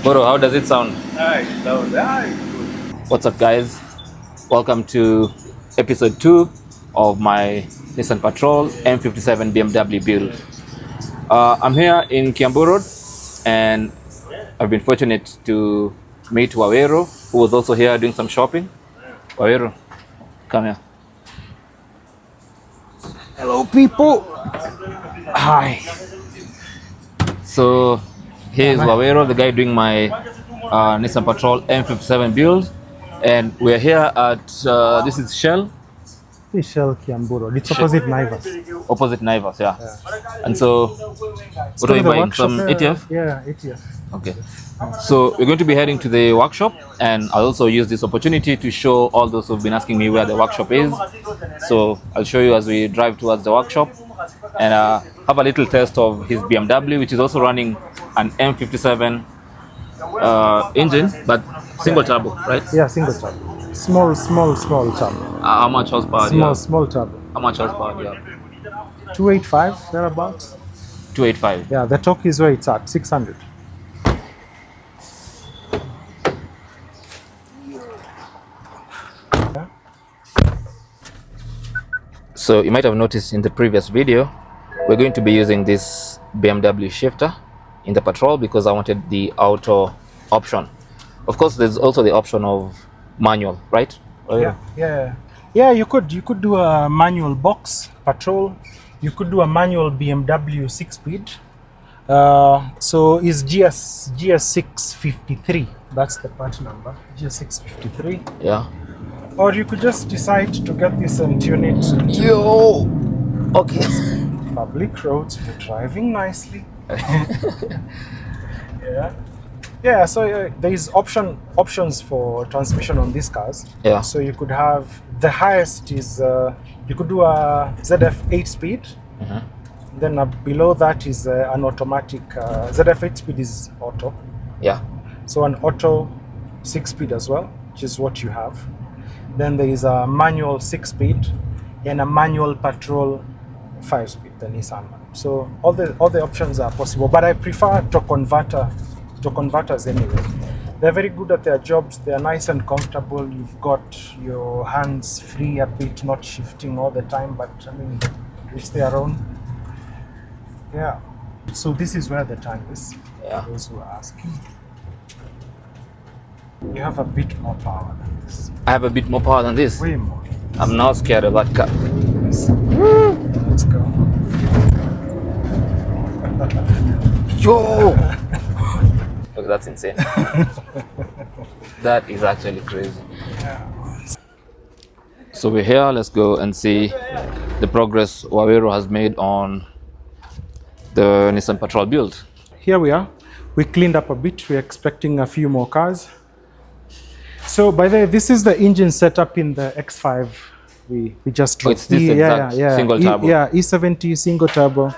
Bro, how does it sound? Nice. What's up, guys? Welcome to episode 2 of my Nissan Patrol M57 BMW build. I'm here in Kiambu Road, and I've been fortunate to meet Wawero, who was also here doing some shopping. Wawero, come here. Hello, people. Hi. So here's Wawero, the guy doing my Nissan Patrol M57 build, and we're here at this is Shell. Shell Kiambu Road. It's opposite Naivas. Opposite Naivas, yeah. And so, what are you buying? Some ETF? Yeah, ETF. Okay. So we're going to be heading to the workshop, and I'll also use this opportunity to show all those who've been asking me where the workshop is. So I'll show you as we drive towards the workshop, and have a little test of his BMW, which is also running an M57 engine, but single turbo, right? Yeah, single turbo. Small turbo. How much horsepower? Small turbo. How much horsepower do you have? 285, thereabouts. 285. Yeah, the torque is where it's at, 600. So you might have noticed in the previous video, we're going to be using this BMW shifter in the Patrol because I wanted the auto option. Of course, there's also the option of manual, right? Yeah. You could do a manual box Patrol. You could do a manual BMW 6-speed. So is GS653. That's the part number. GS653. Yeah. Or you could just decide to get this and tune it. Yo. Okay. Public roads, we're driving nicely. Yeah. So there is options for transmission on these cars. Yeah. So you could have the highest is you could do a ZF 8-speed. Mm-hmm. Then below that is an automatic. ZF 8-speed is auto. Yeah. So an auto 6-speed as well, which is what you have. Then there is a manual 6-speed and a manual Patrol 5-speed, the Nissan one. So all the options are possible, but I prefer torque converters anyway. They're very good at their jobs. They're nice and comfortable. You've got your hands free a bit, not shifting all the time, but I mean, it's their own. Yeah. So this is where the tank is. Yeah. For those who are asking. You have a bit more power than this. I have a bit more power than this. Way more. I'm now scared of that car. Let's go. Yo! Look, that's insane. That is actually crazy. Yeah. So we're here. Let's go and see the progress Wawero has made on the Nissan Patrol build. Here we are. We cleaned up a bit. We're expecting a few more cars. So by the way, this is the engine setup in the X5 we just drove. It's this exact single turbo. E70 single turbo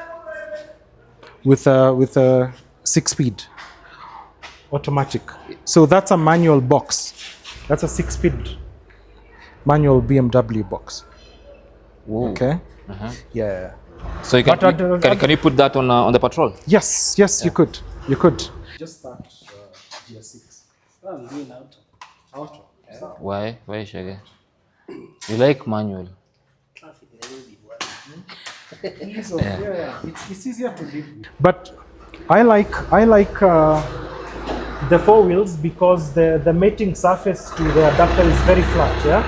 with a 6-speed automatic. So that's a manual box. That's a 6-speed manual BMW box. Whoa. Okay. Uh-huh. Yeah. So can you put that on the Patrol? Yes, yeah. You could. Just start GS6. Auto. Why Shage? You like manual? Yeah. It's easier to live with. But I like the 4 wheels because the mating surface to the adapter is very flat. Yeah.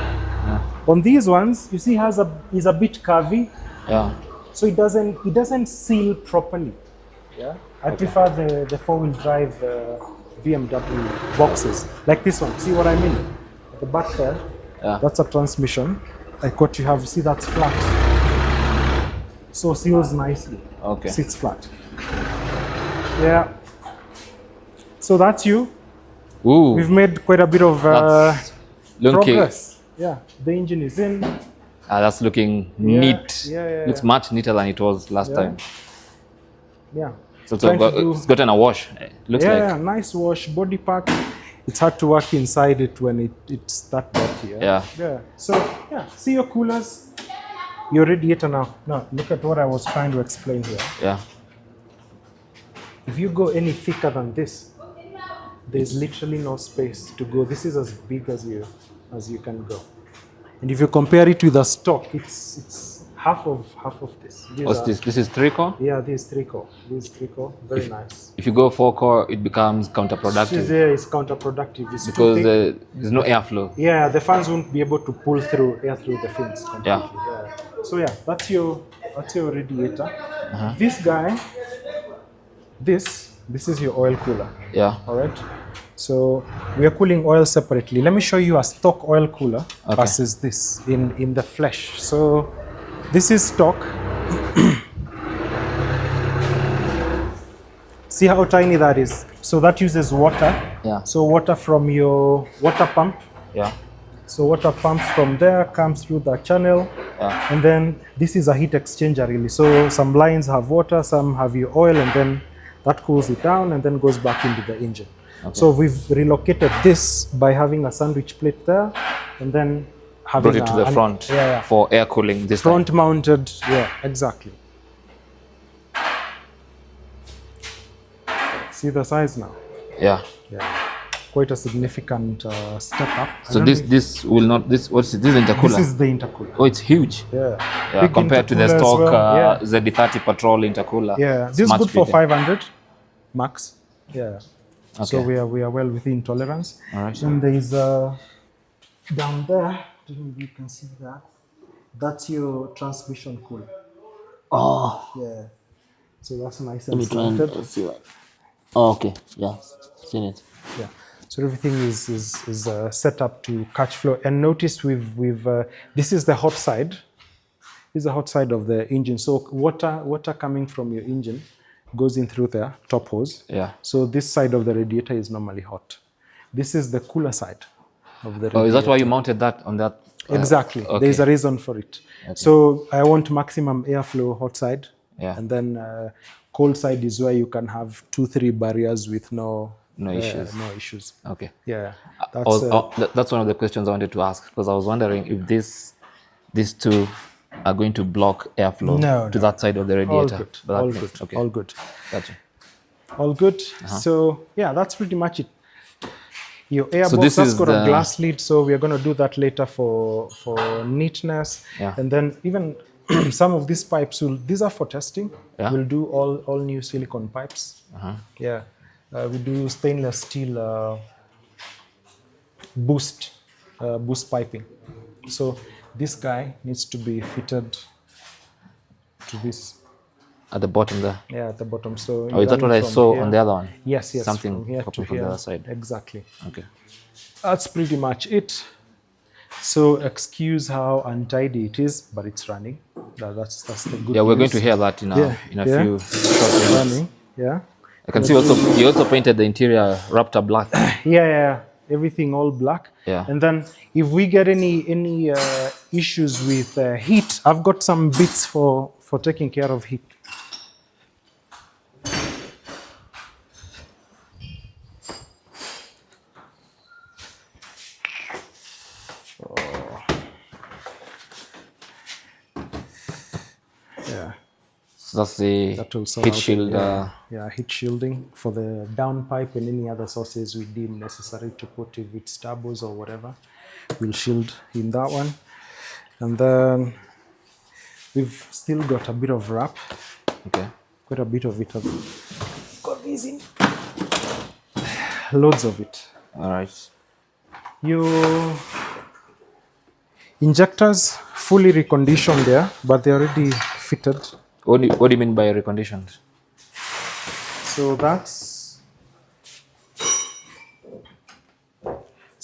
On these ones, you see, is a bit curvy. Yeah. So it doesn't seal properly. Yeah. I prefer the 4-wheel drive BMW boxes like this one. See what I mean? At the back there. Yeah. That's a transmission. Like what you have. See, that's flat. So seals nicely. Okay. Sits flat. Yeah. So that's you. Ooh. We've made quite a bit of progress. Yeah. The engine is in. That's looking neat. Yeah. Looks much neater than it was last time. Yeah. So it's gotten a wash. Looks like. Yeah, nice wash, body pack. It's hard to work inside it when it's that dirty. Yeah. So see your coolers. Your radiator now. Now look at what I was trying to explain here. Yeah. If you go any thicker than this, There's literally no space to go. This is as big as you can go. And if you compare it with the stock, it's half of this. What's this? This is 3-core? Yeah, this is 3-core. This is 3-core. Very nice. If you go 4-core, it becomes counterproductive. There is counterproductive. It's because there's no airflow. Yeah, the fans won't be able to pull air through the fins completely. Yeah. So yeah, that's your radiator. This guy, this is your oil cooler. Yeah. All right. So we are cooling oil separately. Let me show you a stock oil cooler versus this in the flesh. So this is stock. See how tiny that is. So that uses water. Yeah. So water from your water pump. Yeah. So water pumps from there, comes through the channel. Yeah. And then this is a heat exchanger really. So some lines have water, some have your oil, and then that cools it down and then goes back into the engine. Okay. So we've relocated this by having a sandwich plate there, and then having brought it to the front for air cooling. This front time. mounted, exactly. See the size now? Yeah. Quite a significant step up. So this will not what's it? This is intercooler. This is the intercooler. Oh, it's huge. Yeah. Compared to the stock ZD30 Patrol intercooler. Yeah, this is good for 500 max. Yeah. Okay. So we are well within tolerance. All right. And there is down there, I don't know if you can see that. That's your transmission cooler. Oh. Yeah. So that's nice and slanted. See that. Oh, okay. Yeah. Seen it. Yeah. So everything is set up to catch flow. And notice we've this is the hot side. This is the hot side of the engine. So water coming from your engine goes in through the top hose. Yeah. So this side of the radiator is normally hot. This is the cooler side of the radiator. Oh, is that why you mounted that on that? Exactly. Okay. There's a reason for it. Okay. So I want maximum airflow hot side. Yeah. And then cold side is where you can have 2-3 barriers with no issues. No issues. Okay. Yeah. That's one of the questions I wanted to ask, because I was wondering if these two are going to block airflow to that side of the radiator. All good. Okay. All good. Gotcha. All good. So yeah, that's pretty much it. Your airbox has got a glass lid, so we are going to do that later for neatness. Yeah. And then even some of these pipes these are for testing. Yeah. We'll do all new silicone pipes. Yeah. We do stainless steel boost piping. So this guy needs to be fitted to this. At the bottom there? Yeah, at the bottom. So is that what I saw on the other one? Yes. Something from here popping to from here. the other side. Exactly. Okay. That's pretty much it. So excuse how untidy it is, but it's running. That's the good Yeah, we're news. going to hear that in a few short minutes. Running. Yeah. I can see you also painted the interior Raptor black. Yeah. Everything all black. Yeah. And then if we get any issues with heat, I've got some bits for taking care of heat. Yeah. So that's the heat shield. Heat shielding for the downpipe and any other sources we deem necessary to put, if it's turbos or whatever. We'll shield in that one. And then we've still got a bit of wrap. Okay. Quite a bit of it. I've got these in. Loads of it. All right. Your injectors fully reconditioned there, but they're already fitted. What do you mean by reconditioned? So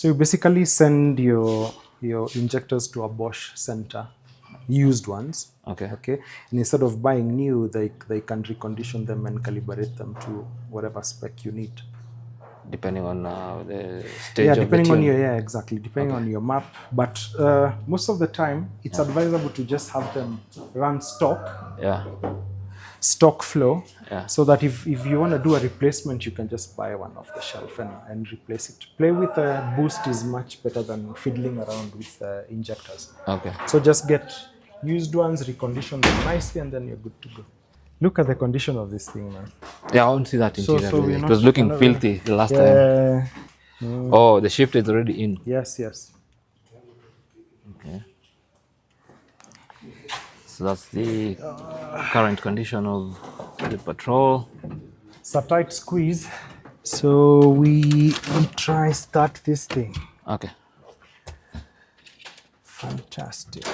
you basically send your injectors to a Bosch center, used ones. Okay. And instead of buying new, they can recondition them and calibrate them to whatever spec you need. Depending on the stage of the depending on tune. depending on your map. But most of the time, it's advisable to just have them run stock flow, so that if you want to do a replacement, you can just buy one off the shelf and replace it. Play with a boost is much better than fiddling around with injectors. Okay. So just get used ones, recondition them nicely, and then you're good to go. Look at the condition of this thing, man. Yeah, I want to see that interior. so It was looking filthy the last time. Yeah. Oh, the shift is already in. Yes, yes. Okay. So that's the current condition of the Patrol. It's a tight squeeze. So we try start this thing. Okay. Fantastic.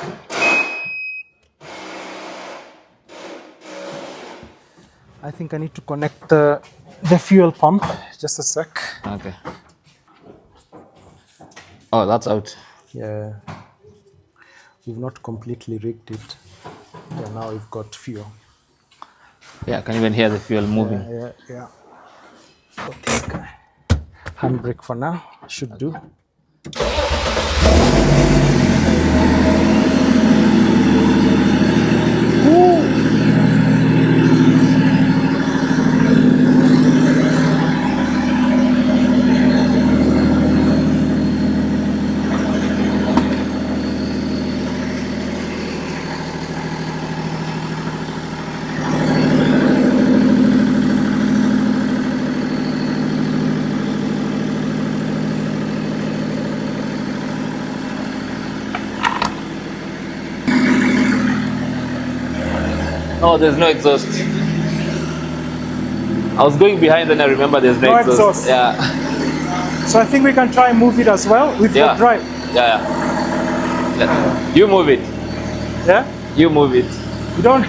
I think I need to connect the fuel pump. Just a sec. Okay. Oh, that's out. Yeah. We've not completely rigged it. Yeah, now we've got fuel. Yeah, I can even hear the fuel moving. Yeah. Okay. Handbrake for now. Should do. Oh, there's no exhaust. I was going behind and I remember there's no exhaust. Yeah. So I think we can try and move it as well with your drive. Yeah. You move it. Yeah? You move it. You don't?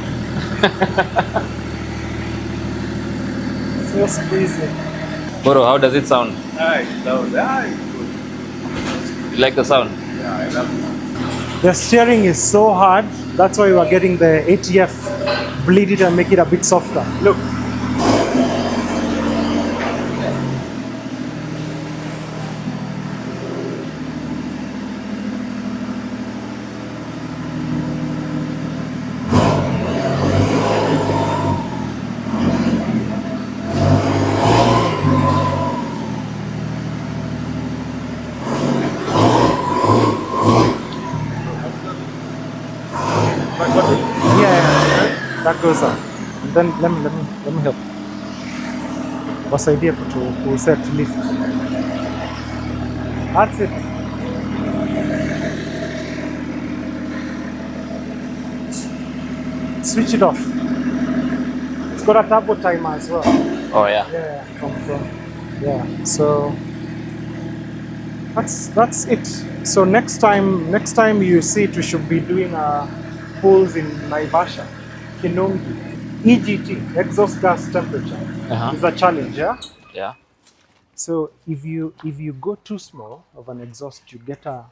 So squeezy. Boro, how does it sound? Good. You like the sound? Yeah, I love it. The steering is so hard. That's why we are getting the ATF bleed it and make it a bit softer. Look. That goes up. And then let me help. Wasaidia to set lift. That's it. Switch it off. It's got a turbo timer as well. Oh yeah. Yeah, yeah. So that's it. So next time you see it, we should be doing pulls in Naivasha. Kinungi. EGT, exhaust gas temperature, is a challenge, yeah? Yeah. So if you go too small of an exhaust, you get a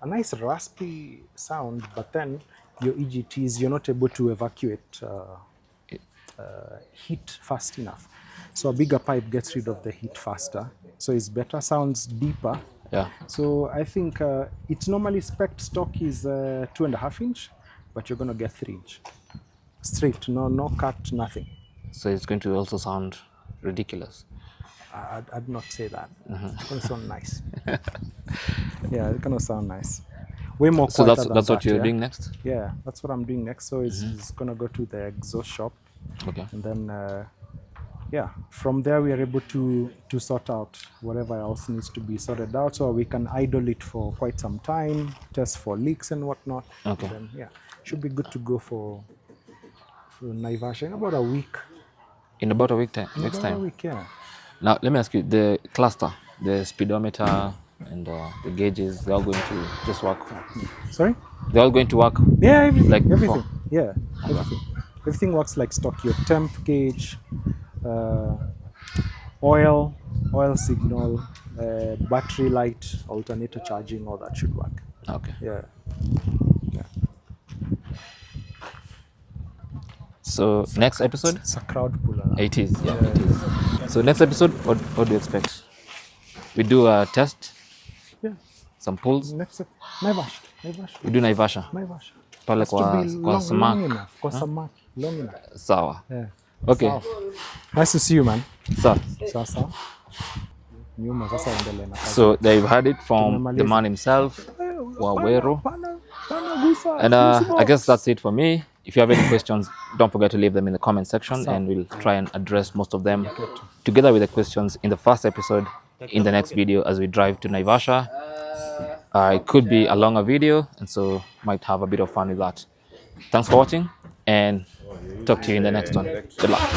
nice raspy sound, but then your EGTs, you're not able to evacuate heat fast enough. So a bigger pipe gets rid of the heat faster. So it's better, sounds deeper. Yeah. So I think it's normally spec stock is 2.5 inch, but you're gonna get 3 inch. Straight, no cut, nothing. So it's going to also sound ridiculous. I'd not say that. It's gonna sound nice. Yeah, it's gonna sound nice. Way more. So that's what you're doing next? Yeah, that's what I'm doing next. So it's gonna go to the exhaust shop. Okay. And then yeah, from there we are able to sort out whatever else needs to be sorted out, so we can idle it for quite some time, test for leaks and whatnot. Okay. And then, yeah, should be good to go for Naivasha in about a week. In about a week time, next time? A week, yeah. Now, let me ask you, the cluster, the speedometer and the gauges, they're all going to just work? Sorry? They're all going to work? Yeah, everything. Like everything. before? Yeah, everything. Everything works like stock. Your temp gauge, oil signal, battery light, alternator charging, all that should work. Okay. Yeah. So next episode? It's a crowd puller. It is, yeah, it is. So next episode, what do you expect? We do a test? Yeah. Some pulls? Next Naivasha. We do Naivasha? Naivasha. Pale kwa samaki. Kwa samaki. Long enough. Sawa. Yeah. Okay. Sawa. Nice to see you, man. Sawa. Sasa. Nyuma sasa endelee na kazi. So they've heard it from the man himself, Wawero. And I guess that's it for me. If you have any questions, don't forget to leave them in the comment section, and we'll try and address most of them together with the questions in the first episode in the next video as we drive to Naivasha. It could be a longer video, and so might have a bit of fun with that. Thanks for watching, and talk to you in the next one. Good luck.